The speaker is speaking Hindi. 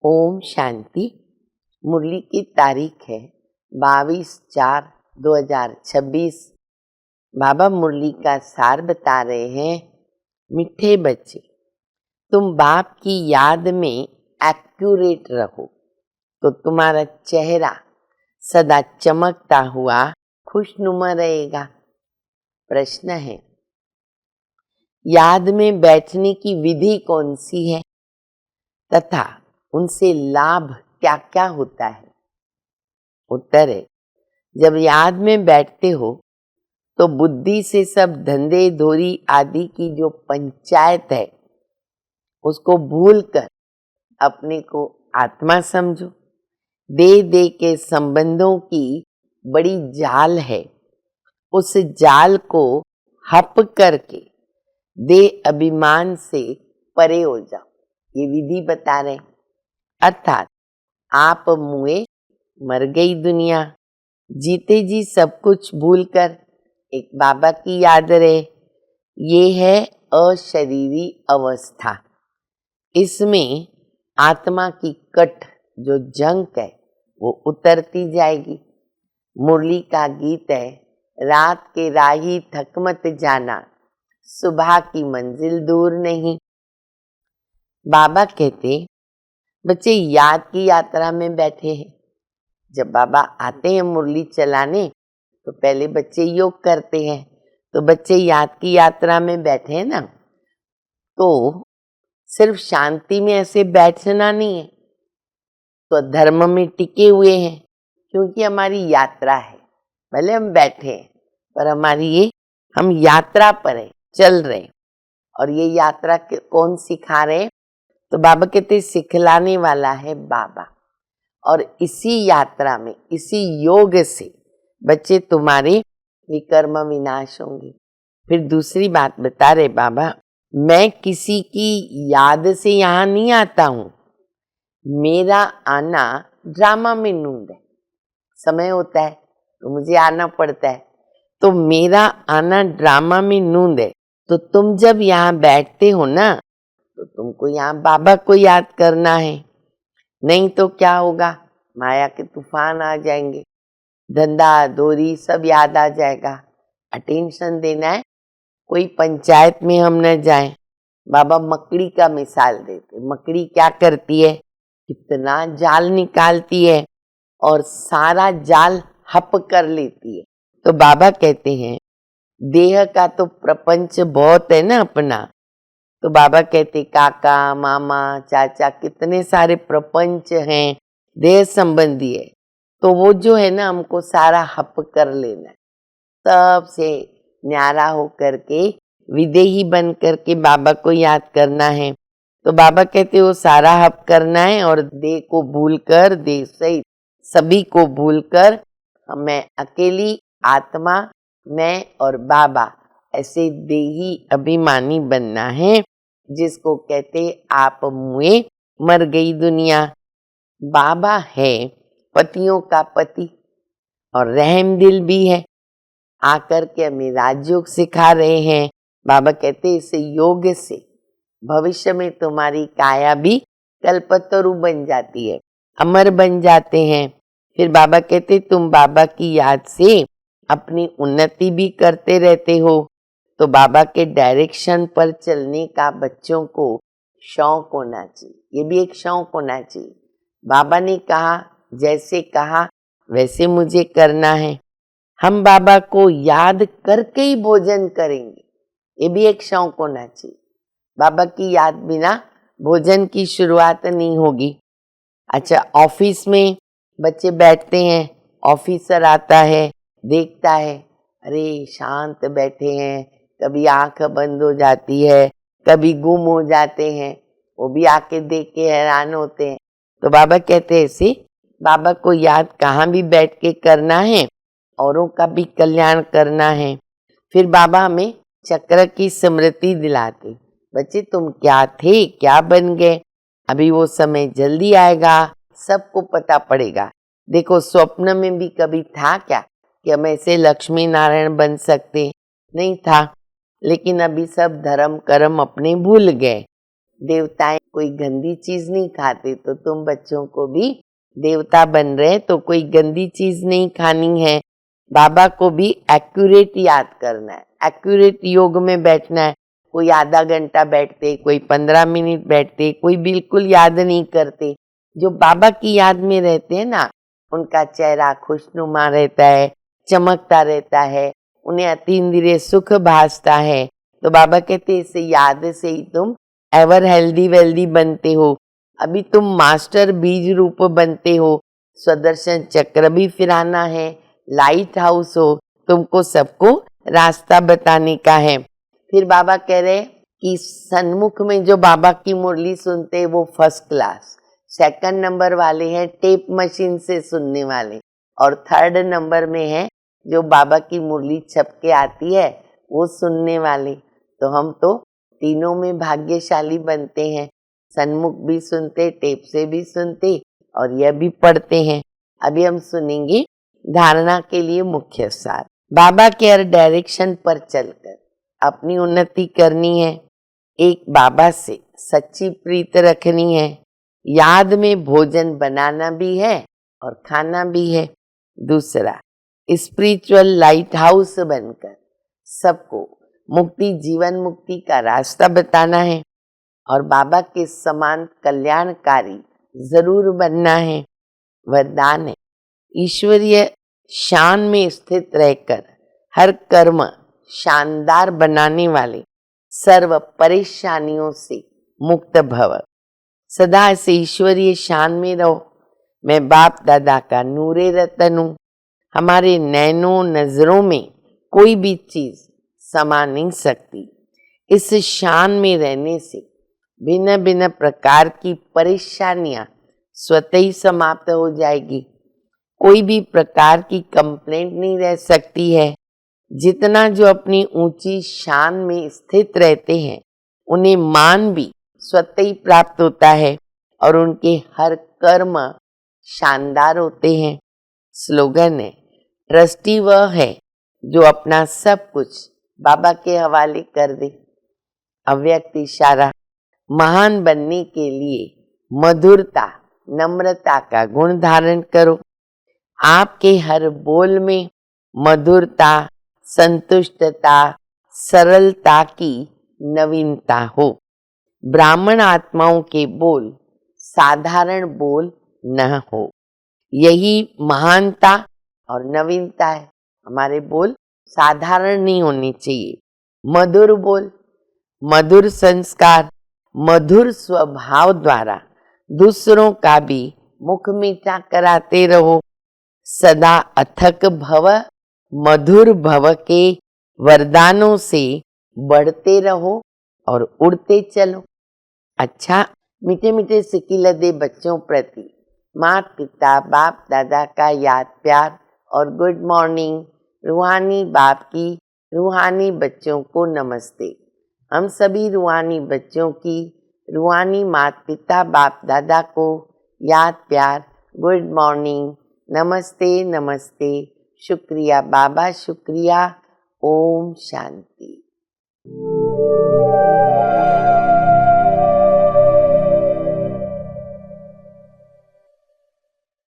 ओम शांति। मुरली की तारीख है 22/4/2026। बाबा मुरली का सार बता रहे हैं। मीठे बच्चे, तुम बाप की याद में एक्यूरेट रहो तो तुम्हारा चेहरा सदा चमकता हुआ खुशनुमा रहेगा। प्रश्न है, याद में बैठने की विधि कौन सी है तथा उनसे लाभ क्या क्या होता है? उत्तर है, जब याद में बैठते हो तो बुद्धि से सब धंधे धोरी आदि की जो पंचायत है उसको भूलकर अपने को आत्मा समझो। दे के संबंधों की बड़ी जाल है, उस जाल को हप करके दे अभिमान से परे हो जाओ। ये विधि बता रहे। अर्थात आप मुए, मर गई दुनिया, जीते जी सब कुछ भूलकर एक बाबा की याद रहे। ये है अशरीरी अवस्था। इसमें आत्मा की कट जो जंक है वो उतरती जाएगी। मुरली का गीत है, रात के राही थक मत जाना, सुबह की मंजिल दूर नहीं। बाबा कहते, बच्चे याद की यात्रा में बैठे हैं। जब बाबा आते हैं मुरली चलाने तो पहले बच्चे योग करते हैं। तो बच्चे याद की यात्रा में बैठे हैं ना, तो सिर्फ शांति में ऐसे बैठना नहीं है, तो धर्म में टिके हुए हैं, क्योंकि हमारी यात्रा है। भले हम बैठे हैं पर हमारी ये हम यात्रा पर है, चल रहे हैं। और ये यात्रा कौन सिखा रहे हैं? तो बाबा कहते सिखलाने वाला है बाबा। और इसी यात्रा में, इसी योग से बच्चे तुम्हारे विकर्म विनाश होंगे। फिर दूसरी बात बता रहे बाबा, मैं किसी की याद से यहाँ नहीं आता हूँ। मेरा आना ड्रामा में नूंद है। समय होता है तो मुझे आना पड़ता है, तो मेरा आना ड्रामा में नूंद है। तो तुम जब यहाँ बैठते हो ना, तो तुमको यहाँ बाबा को याद करना है। नहीं तो क्या होगा? माया के तूफान आ जाएंगे, धंधा धोरी सब याद आ जाएगा। अटेंशन देना है, कोई पंचायत में हम न जाएं। बाबा मकड़ी का मिसाल देते। मकड़ी क्या करती है? कितना जाल निकालती है और सारा जाल हप कर लेती है। तो बाबा कहते हैं, देह का तो प्रपंच बहुत है ना अपना। तो बाबा कहते, काका मामा चाचा कितने सारे प्रपंच हैं, देह संबंधी है। तो वो जो है ना, हमको सारा हप कर लेना है। सबसे न्यारा हो करके, विदेही बन करके बाबा को याद करना है। तो बाबा कहते वो सारा हप करना है और देह को भूलकर, देह सहित सभी को भूलकर मैं अकेली आत्मा, मैं और बाबा, ऐसे देही अभिमानी बनना है, जिसको कहते आप मुए, मर गई दुनिया। बाबा है पतियों का पति और रहम दिल भी है। आकर के हमें राजयोग सिखा रहे हैं। बाबा कहते इस योग से भविष्य में तुम्हारी काया भी कल्पतरु बन जाती है, अमर बन जाते हैं। फिर बाबा कहते तुम बाबा की याद से अपनी उन्नति भी करते रहते हो। तो बाबा के डायरेक्शन पर चलने का बच्चों को शौक होना चाहिए। ये भी एक शौक होना चाहिए। बाबा ने कहा, जैसे कहा वैसे मुझे करना है। हम बाबा को याद करके ही भोजन करेंगे, ये भी एक शौक होना चाहिए। बाबा की याद बिना भोजन की शुरुआत नहीं होगी। अच्छा, ऑफिस में बच्चे बैठते हैं, ऑफिसर आता है, देखता है, अरे शांत बैठे हैं, कभी आंख बंद हो जाती है, कभी गुम हो जाते हैं, वो भी आके देख के हैरान होते हैं। तो बाबा कहते हैं ऐसे बाबा को याद कहाँ भी बैठ के करना है, औरों का भी कल्याण करना है। फिर बाबा हमें चक्र की स्मृति दिलाते, बच्चे तुम क्या थे, क्या बन गए। अभी वो समय जल्दी आएगा, सबको पता पड़ेगा। देखो स्वप्न में भी कभी था क्या कि हम ऐसे लक्ष्मी नारायण बन सकते? नहीं था। लेकिन अभी सब धर्म कर्म अपने भूल गए, देवताएं कोई गंदी चीज नहीं खाते, तो तुम बच्चों को भी देवता बन रहे तो कोई गंदी चीज नहीं खानी है। बाबा को भी एक्यूरेट याद करना है, एक्यूरेट योग में बैठना है। कोई आधा घंटा बैठते, कोई 15 मिनट बैठते, कोई बिल्कुल याद नहीं करते। जो बाबा की याद में रहते हैं ना, उनका चेहरा खुशनुमा रहता है, चमकता रहता है, उन्हें अतीन्द्रिय सुख भासता है। तो बाबा कहते इसे याद से ही तुम एवर हेल्दी वेल्दी बनते हो। अभी तुम मास्टर बीज रूप बनते हो, स्वदर्शन चक्र भी फिराना है, लाइट हाउस हो, तुमको सबको रास्ता बताने का है। फिर बाबा कह रहे कि सन्मुख में जो बाबा की मुरली सुनते वो फर्स्ट क्लास, सेकंड नंबर वाले हैं टेप मशीन से सुनने वाले, और थर्ड नंबर में है जो बाबा की मुरली छप के आती है वो सुनने वाले। तो हम तो तीनों में भाग्यशाली बनते हैं, सन्मुख भी सुनते, टेप से भी सुनते और यह भी पढ़ते हैं। अभी हम सुनेंगे धारणा के लिए मुख्य सार। बाबा के हर डायरेक्शन पर चलकर अपनी उन्नति करनी है। एक, बाबा से सच्ची प्रीत रखनी है। याद में भोजन बनाना भी है और खाना भी है। दूसरा, स्पिरिचुअल लाइट हाउस बनकर सबको मुक्ति, जीवन मुक्ति का रास्ता बताना है और बाबा के समान कल्याणकारी जरूर बनना है। वरदान है, ईश्वरीय शान में स्थित रहकर हर कर्म शानदार बनाने वाले सर्व परेशानियों से मुक्त भव। सदा से ईश्वरीय शान में रहो। मैं बाप दादा का नूरे रतन हूँ। हमारे नैनों नजरों में कोई भी चीज समा नहीं सकती। इस शान में रहने से भिन्न भिन्न प्रकार की परेशानियां स्वतः ही समाप्त हो जाएगी। कोई भी प्रकार की कंप्लेंट नहीं रह सकती है। जितना जो अपनी ऊंची शान में स्थित रहते हैं उन्हें मान भी स्वतः ही प्राप्त होता है और उनके हर कर्म शानदार होते हैं। स्लोगन है, ट्रस्टी वह है जो अपना सब कुछ बाबा के हवाले कर दे। अव्यक्त इशारा, महान बनने के लिए मधुरता, नम्रता का गुण धारण करो। आपके हर बोल में मधुरता, संतुष्टता, सरलता की नवीनता हो। ब्राह्मण आत्माओं के बोल साधारण बोल न हो। यही महानता और नवीनता है। हमारे बोल साधारण नहीं होने चाहिए। मधुर बोल, मधुर संस्कार, मधुर स्वभाव द्वारा दूसरों का भी मुख मीठा कराते रहो। सदा अथक भव, मधुर भव के वरदानों से बढ़ते रहो और उड़ते चलो। अच्छा, मीठे मीठे सिकिल दे बच्चों प्रति माता पिता बाप दादा का याद प्यार और गुड मॉर्निंग। रूहानी बाप की रूहानी बच्चों को नमस्ते। हम सभी रूहानी बच्चों की रूहानी माता पिता बाप दादा को याद प्यार, गुड मॉर्निंग, नमस्ते नमस्ते, शुक्रिया बाबा शुक्रिया। ओम शांति।